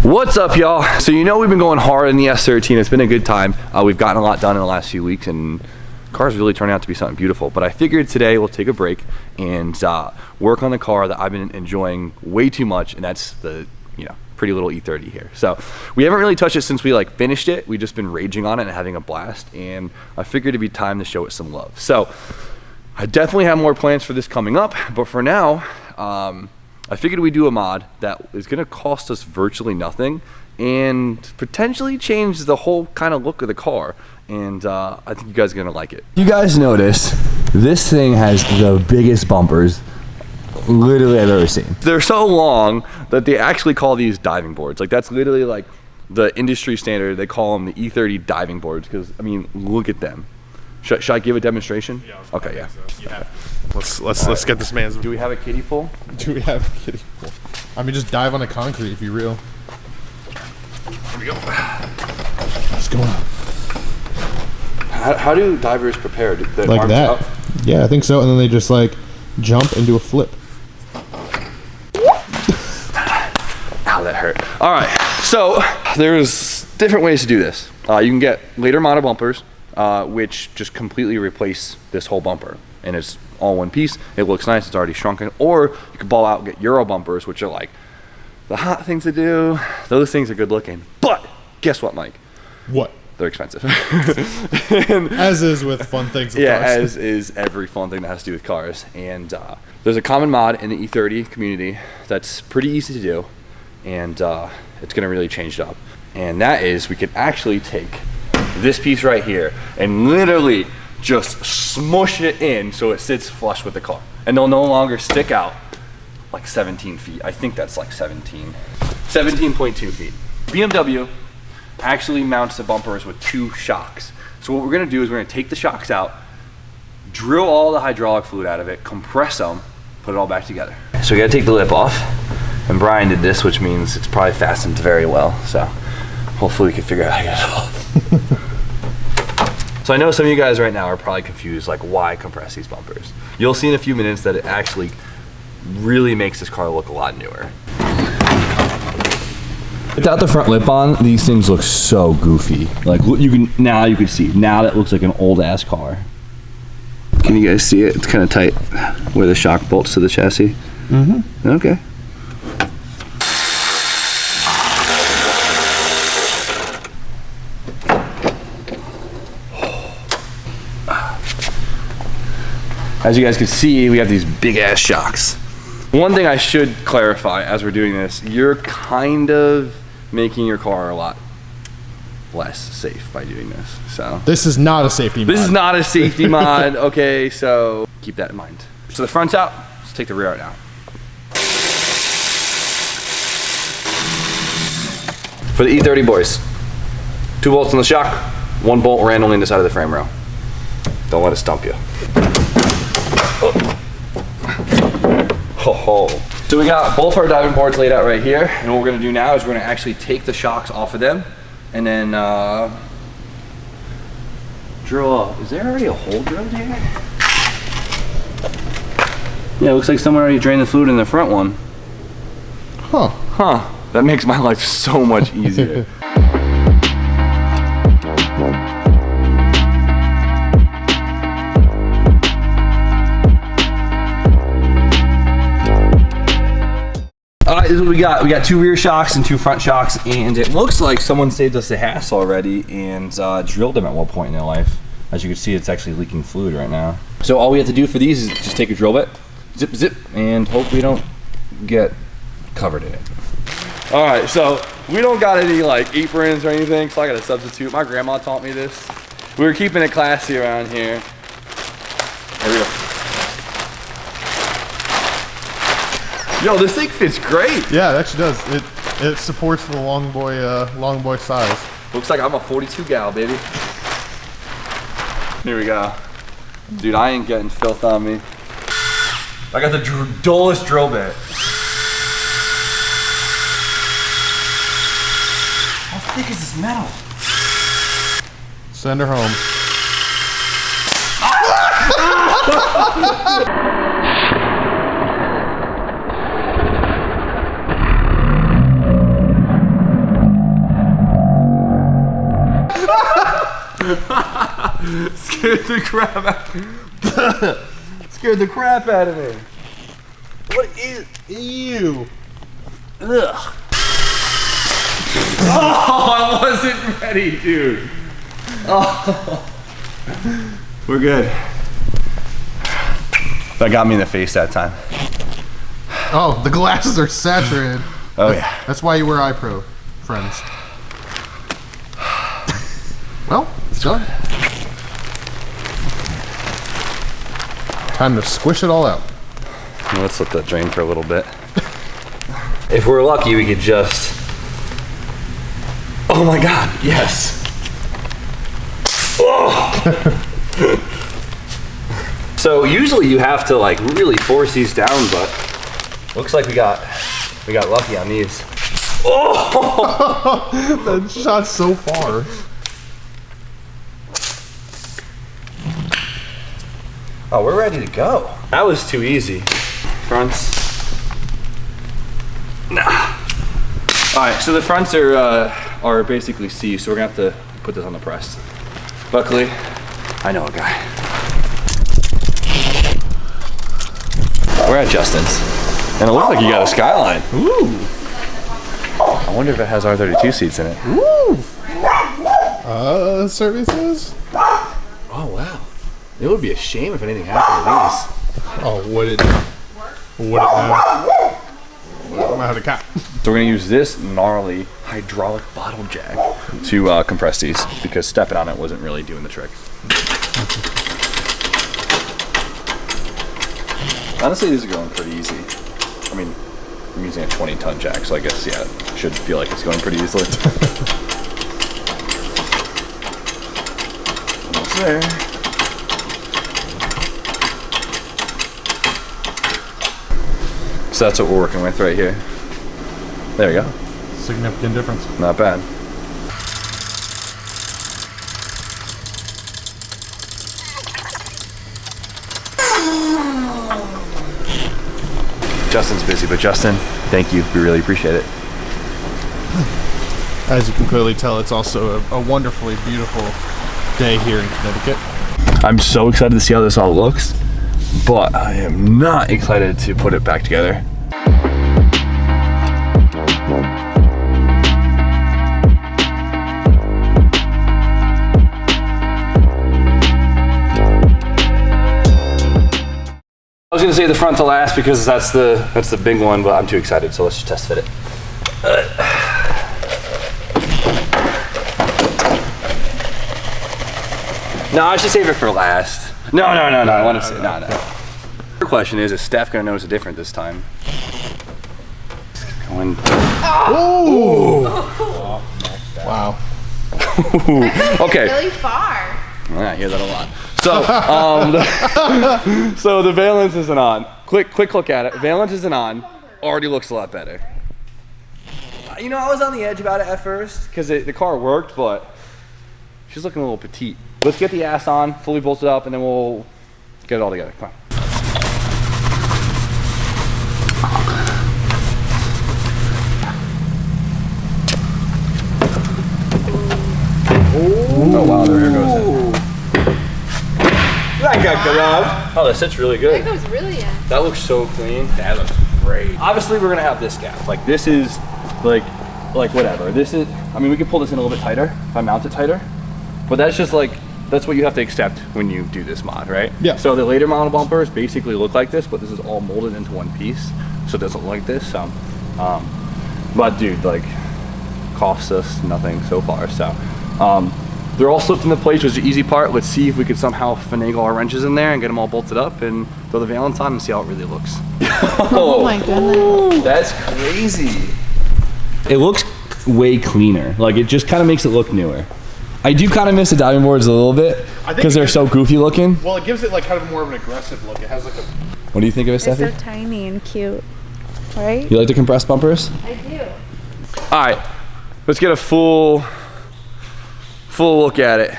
What's up, y'all? So you know we've been going hard in the S13. It's been a good time. We've gotten a lot done in the last few weeks, and cars really turning out to be something beautiful. But I figured today we'll take a break and work on the car that I've been enjoying way too much, and that's the pretty little E30 here. So we haven't really touched it since we finished it. We've just been raging on it and having a blast, and I figured it'd be time to show it some love. So I definitely have more plans for this coming up, but for now, I figured we'd do a mod that is gonna cost us virtually nothing and potentially change the whole kind of look of the car. And I think you guys are gonna like it. You guys notice this thing has the biggest bumpers literally I've ever seen. They're so long that they actually call these diving boards. That's literally the industry standard. They call them the E30 diving boards because, I mean, look at them. Should I give a demonstration? Yeah. Okay, yeah. So. Yeah. Let's get this man's. Do we have a kiddie pool? Do we have a kiddie pool? I mean, just dive on the concrete if you're real. Here we go. Let's go. How do divers prepare? Like that? Up? Yeah, I think so. And then they just jump and do a flip. Ow, that hurt. All right, so there's different ways to do this. You can get later model bumpers, which just completely replace this whole bumper, and it's all one piece. It looks nice, it's already shrunken. Or you can ball out and get Euro bumpers, which are the hot things to do. Those things are good looking, but guess what, Mike? What? They're expensive. As is with fun things with yeah, cars. as is every fun thing that has to do with cars. And there's a common mod in the E30 community that's pretty easy to do, and it's gonna really change it up. And that is, we can actually take this piece right here and literally just smush it in so it sits flush with the car. And they'll no longer stick out 17 feet. I think that's 17.2 feet. BMW actually mounts the bumpers with 2 shocks. So what we're gonna do is we're gonna take the shocks out, drill all the hydraulic fluid out of it, compress them, put it all back together. So we gotta take the lip off. And Brian did this, which means it's probably fastened very well. So hopefully we can figure out how to get it off. So I know some of you guys right now are probably confused, why compress these bumpers? You'll see in a few minutes that it actually really makes this car look a lot newer. Without the front lip on, these things look so goofy. You can see, now that looks like an old ass car. Can you guys see it? It's kind of tight where the shock bolts to the chassis. Mm-hmm. Okay. As you guys can see, we have these big ass shocks. One thing I should clarify as we're doing this, you're kind of making your car a lot less safe by doing this. So this is not a safety mod. This is not a safety mod, okay, so keep that in mind. So the front's out, let's take the rear out now. For the E30 boys, 2 bolts in the shock, 1 bolt randomly in the side of the frame rail. Don't let it stump you. Oh. So we got both our diving boards laid out right here, and what we're gonna do now is we're gonna actually take the shocks off of them and then drill. Is there already a hole drilled here? Yeah, it looks like someone already drained the fluid in the front one. Huh. That makes my life so much easier. This is what we got. We got 2 rear shocks and 2 front shocks, and it looks like someone saved us the hassle already and drilled them at one point in their life. As you can see, it's actually leaking fluid right now. So all we have to do for these is just take a drill bit, zip, zip, and hope we don't get covered in it. All right, so we don't got any aprons or anything, so I got a substitute. My grandma taught me this. We were keeping it classy around here. There we go. Yo, this thing fits great. Yeah, it actually does. It supports the long boy size. Looks like I'm a 42 gal, baby. Here we go. Dude, I ain't getting filth on me. I got the dullest drill bit. How thick is this metal? Send her home. Scared the crap out. Scared the crap out of me. What is? Ew. Ugh. Oh, I wasn't ready, dude. Oh. We're good. That got me in the face that time. Oh, the glasses are saturated. Oh yeah. That's why you wear eye pro, friends. Well, it's done. Time to squish it all out. Well, let's let that drain for a little bit. If we're lucky, we could just... Oh my God, yes. Oh. So usually you have to like really force these down, but looks like we got lucky on these. Oh! That shot so far. Oh, we're ready to go. That was too easy. Fronts. Nah. All right, so the fronts are basically C, so we're gonna have to put this on the press. Luckily, I know a guy. We're at Justin's, and it looks like you got a Skyline. Ooh. I wonder if it has R32 seats in it. Ooh. Services? Oh wow. It would be a shame if anything happened to these. Oh, would it? Would it now? I'm out of cap. So we're gonna use this gnarly hydraulic bottle jack to compress these because stepping on it wasn't really doing the trick. Honestly, these are going pretty easy. I mean, I'm using a 20-ton jack, so I guess, yeah, it should feel like it's going pretty easily. Almost there. So that's what we're working with right here. There we go. Significant difference. Not bad. Justin's busy, but Justin, thank you. We really appreciate it. As you can clearly tell, it's also a wonderfully beautiful day here in Connecticut. I'm so excited to see how this all looks, but I am not excited to put it back together. I was gonna say the front to last because that's the big one, but I'm too excited, so let's just test fit it. No, I should save it for last. No. I want to say no. The question is Steph gonna notice a different this time? Going. Oh! Wow. Okay. Really far. I hear that a lot. So, so the valence isn't on. Quick look at it. Valence isn't on. Already looks a lot better. You know, I was on the edge about it at first because the car worked, but she's looking a little petite. Let's get the ass on, fully bolted up, and then we'll get it all together. Come on. Oh wow, there it goes. That got good up. Oh, that sits really good. That goes really in. That looks so clean. That looks great. Obviously, we're gonna have this gap. Like this is, like whatever. This is. I mean, we could pull this in a little bit tighter if I mount it tighter, but that's just like that's what you have to accept when you do this mod, right? Yeah. So the later model bumpers basically look like this, but this is all molded into one piece, so it doesn't look like this. So, but dude, like, costs us nothing so far. So. They're all slipped into place, which is the easy part. Let's see if we could somehow finagle our wrenches in there and get them all bolted up and throw the valence on and see how it really looks. Oh my goodness. That's crazy. It looks way cleaner. Like, it just kind of makes it look newer. I do kind of miss the diving boards a little bit because they're so goofy looking. Well, it gives it like kind of more of an aggressive look. It has like a... What do you think of it, They're Steffi? so tiny and cute, right? You like the compressed bumpers? I do. All right, let's get a full look at it.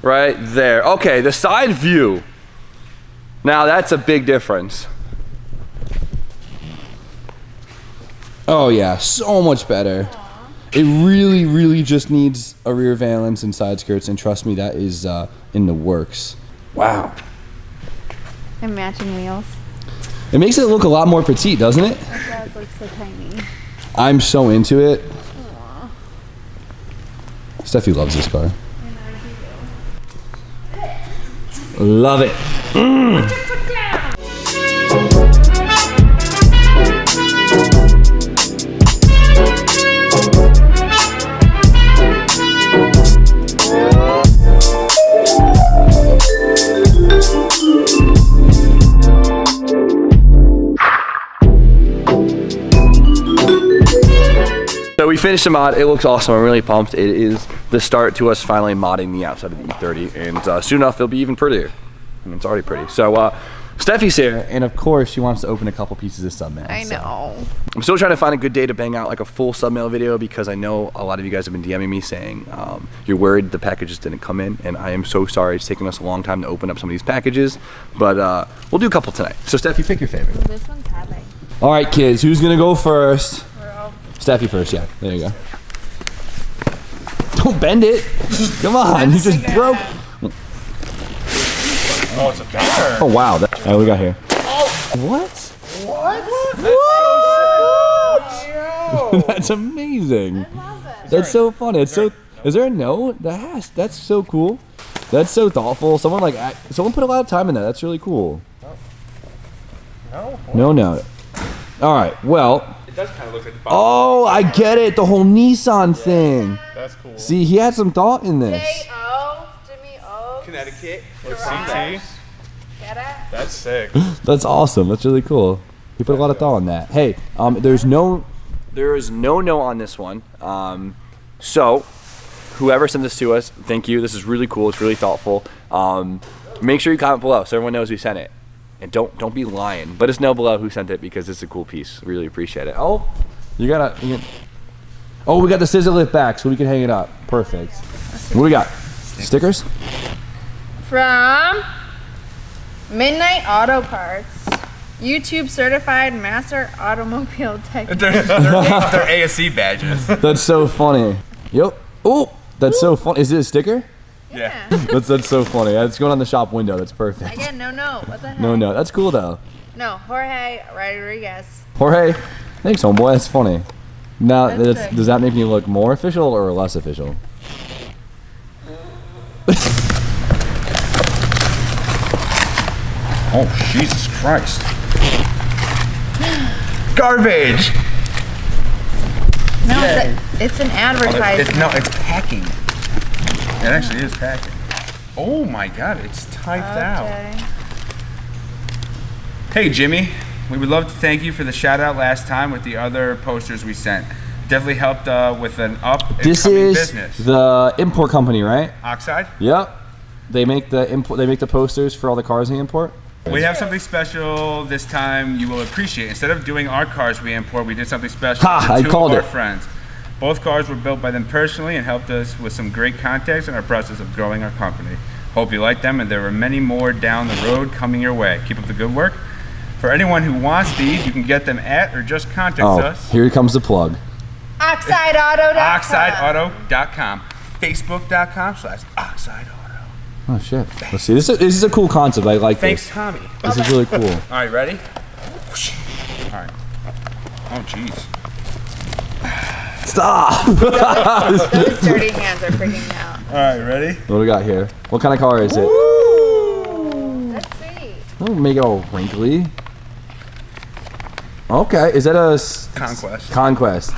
Right there. Okay, the side view. Now that's a big difference. Oh yeah, so much better. It really, really just needs a rear valence and side skirts, and trust me, that is in the works. Wow. And matching wheels. It makes it look a lot more petite, doesn't it? It does look so tiny. I'm so into it. Aww. Steffi loves this car. Love it. So we finished the mod. It looks awesome. I'm really pumped. It is the start to us finally modding the outside of the E30, and soon enough it'll be even prettier. I mean, it's already pretty. So Steffi's here, and of course she wants to open a couple pieces of submail. I know. So I'm still trying to find a good day to bang out like a full submail video, because I know a lot of you guys have been DMing me saying you're worried the packages didn't come in, and I am so sorry. It's taken us a long time to open up some of these packages, but we'll do a couple tonight. So Steffi, pick your favorite. Well, this one's heavy. All right, kids, who's gonna go first? We're all... Steffi first, yeah. There you go. Don't bend it. Come on, you just broke. Oh, it's a car. Oh wow. All right, what we got here? What? What? That's amazing. I love it. That's so funny. It's so. Is there a note? That's so cool. That's so thoughtful. Someone put a lot of time in that. That's really cool. No. No note. All right. Well. It does kind of look like the bottom. Oh, I get it. The whole Nissan thing. That's cool. See, he had some thought in this. J.O. Jimmy O. Connecticut. Garage. Get it? That's sick. That's awesome. That's really cool. He put a lot of thought on that. Hey, there is no note on this one. So whoever sent this to us, thank you. This is really cool. It's really thoughtful. Make sure you comment below so everyone knows who sent it. And don't be lying. Let us know below who sent it, because it's a cool piece. Really appreciate it. Oh, oh, we got the scissor lift back so we can hang it up. Perfect. What do we got? Stickers? From Midnight Auto Parts. YouTube certified master automobile tech. They're ASC badges. That's so funny. Yep. Oh, that's so funny. Is it a sticker? Yeah. That's so funny. It's going on the shop window. That's perfect. Again, no. What the heck? No. That's cool though. No, Jorge Rodriguez. Jorge, thanks, homeboy. That's funny. Now, That's sick. does that make me look more official or less official? Oh, Jesus Christ. Garbage. No, it's an advertisement. It's packing. It actually is packing. Oh my God, it's typed out. Hey Jimmy, we would love to thank you for the shout out last time with the other posters we sent. Definitely helped with an up and This coming is business. the import company, right? Oxide? Yep. They make the posters for all the cars they import. We have something special this time you will appreciate. Instead of doing our cars we import, we did something special Ha, for I two called of our it. friends. Both cars were built by them personally and helped us with some great contacts in our process of growing our company. Hope you like them, and there are many more down the road coming your way. Keep up the good work. For anyone who wants these, you can get them at or just contact us. Here comes the plug. OxideAuto.com. OxideAuto.com. Facebook.com/OxideAuto. Oh shit. Let's see. This is a cool concept. I like Thanks, this. Tommy. This is really cool. All right, ready? All right. Oh, jeez. Stop. Those dirty hands are freaking out. All right, ready? What do we got here? What kind of car is it? That's sweet. Don't make it all wrinkly. Okay, is that a Conquest. Conquest?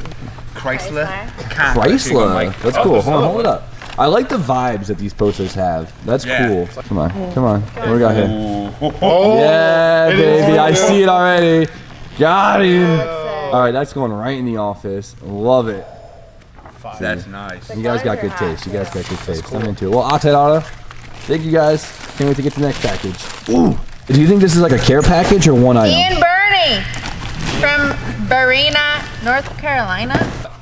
Chrysler. Chrysler. That's cool. Hold it up. I like the vibes that these posters have. That's Yeah. cool. Come on. What do we got here? Oh, Yeah, baby. I see it already. Got him. All right, that's going right in the office. Love it. that's nice. You guys got good taste. I'm into it. Well, Oxide Auto, thank you guys. Can't wait to get to the next package. Ooh. Do you think this is like a care package or one item? Ian Burney from Barina, North Carolina.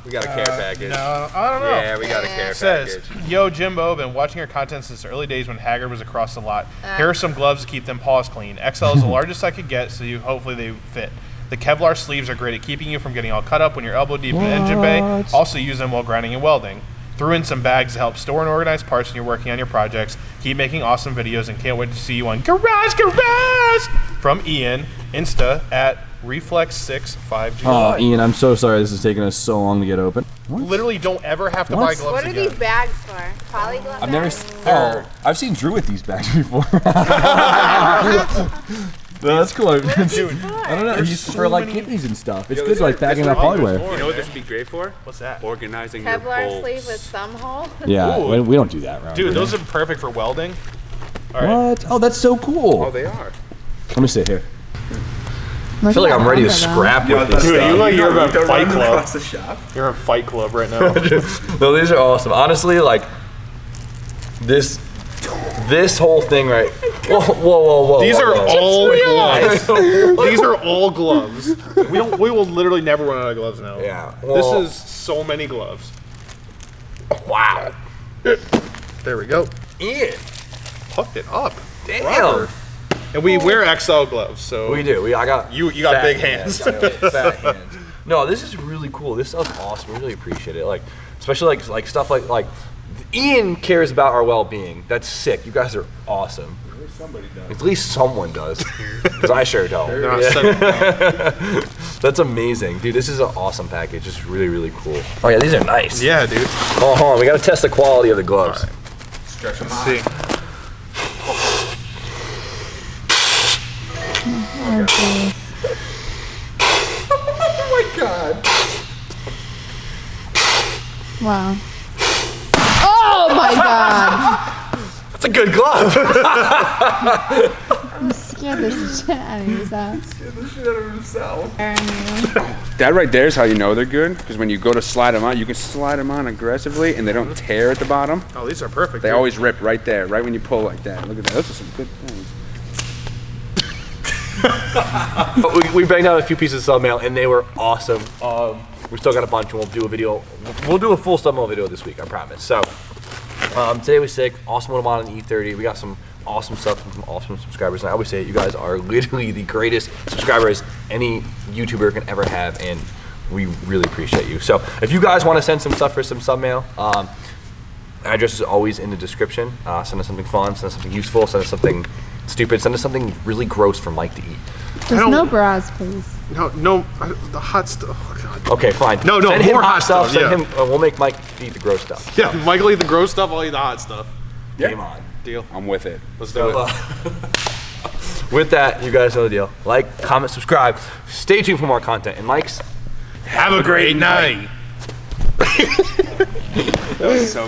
We got a care package. No, I don't know. Yeah, we got a care It says, package. yo, Jimbo, been watching your content since the early days when Haggard was across the lot. Here are some gloves to keep them paws clean. XL is the largest I could get, so hopefully they fit. The Kevlar sleeves are great at keeping you from getting all cut up when you're elbow deep in the engine bay. Also use them while grinding and welding. Threw in some bags to help store and organize parts when you're working on your projects. Keep making awesome videos and can't wait to see you on Garage. From Ian, Insta at Reflex65G. Oh, Ian, I'm so sorry this is taking us so long to get open. Literally don't don't have to buy gloves What are again. these bags for? Poly glove I've never. bags? I've seen Drew with these bags before. No, that's cool. What are these Dude, for? I don't know. He's so for like many- kidneys and stuff. It's Yo, good this like is- bagging this up is- hardware. more. You know what this would be great for? What's that? Organizing your Kevlar bolts. sleeve with thumb hole. Yeah, Ooh. we don't do that around Dude, here. those are perfect for welding. All right. What? Oh, that's so cool. Oh, they are. Let me sit here. I feel like I'm ready to scrap Yo, with this Dude, stuff. you like you're You a don't Fight run Club. across the shop. You're a Fight Club right now. No, these are awesome. Honestly, like this whole thing, right? Whoa. These are all Realize. gloves. These are all gloves. We will literally never run out of gloves now. Yeah. This Well- is so many gloves. Wow. There we go. Ian. Hooked it up. Damn. Proper. And we wear XL gloves, so We do. I got You got fat big hands. I got fat hands. No, this is really cool. This stuff's awesome. We really appreciate it. Like, especially like stuff like Ian cares about our well-being. That's sick. You guys are awesome. Somebody does. At least someone does. Because I sure don't. No, Yeah. That's amazing, dude. This is an awesome package. It's really, really cool. Oh yeah, these are nice. Yeah, dude. Oh, hold on. We gotta test the quality of the gloves. Stretch them Let's out. see. Wow. Oh my god! That's a good glove. I'm scared the shit out of yourself. That right there is how you know they're good, because when you go to slide them on, you can slide them on aggressively, and they don't tear at the bottom. Oh, these are perfect. They dude. always rip right there, right when you pull like that. Look at that. Those are some good things. we banged out a few pieces of sub mail and they were awesome. We still got a bunch and we'll do a video. We'll do a full sub mail video this week, I promise. So today was sick. Awesome one on an E30. We got some awesome stuff from some awesome subscribers. And I always say it, you guys are literally the greatest subscribers any YouTuber can ever have, and we really appreciate you. So if you guys want to send some stuff for some sub mail, address is always in the description. Send us something fun, send us something useful, send us something stupid, send us something really gross for Mike to eat. Just no bras, please. No, the hot stuff. Oh, God. Okay, fine. No, Send him more hot hot stuff. stuff, Send yeah. him. We'll make Mike eat the gross stuff. Yeah, Michael eat the gross stuff, I'll eat the hot stuff. Game on. Deal. I'm with it. Let's do it. With that, you guys know the deal. Like, comment, subscribe. Stay tuned for more content. And Mike's. Have a great night. That was so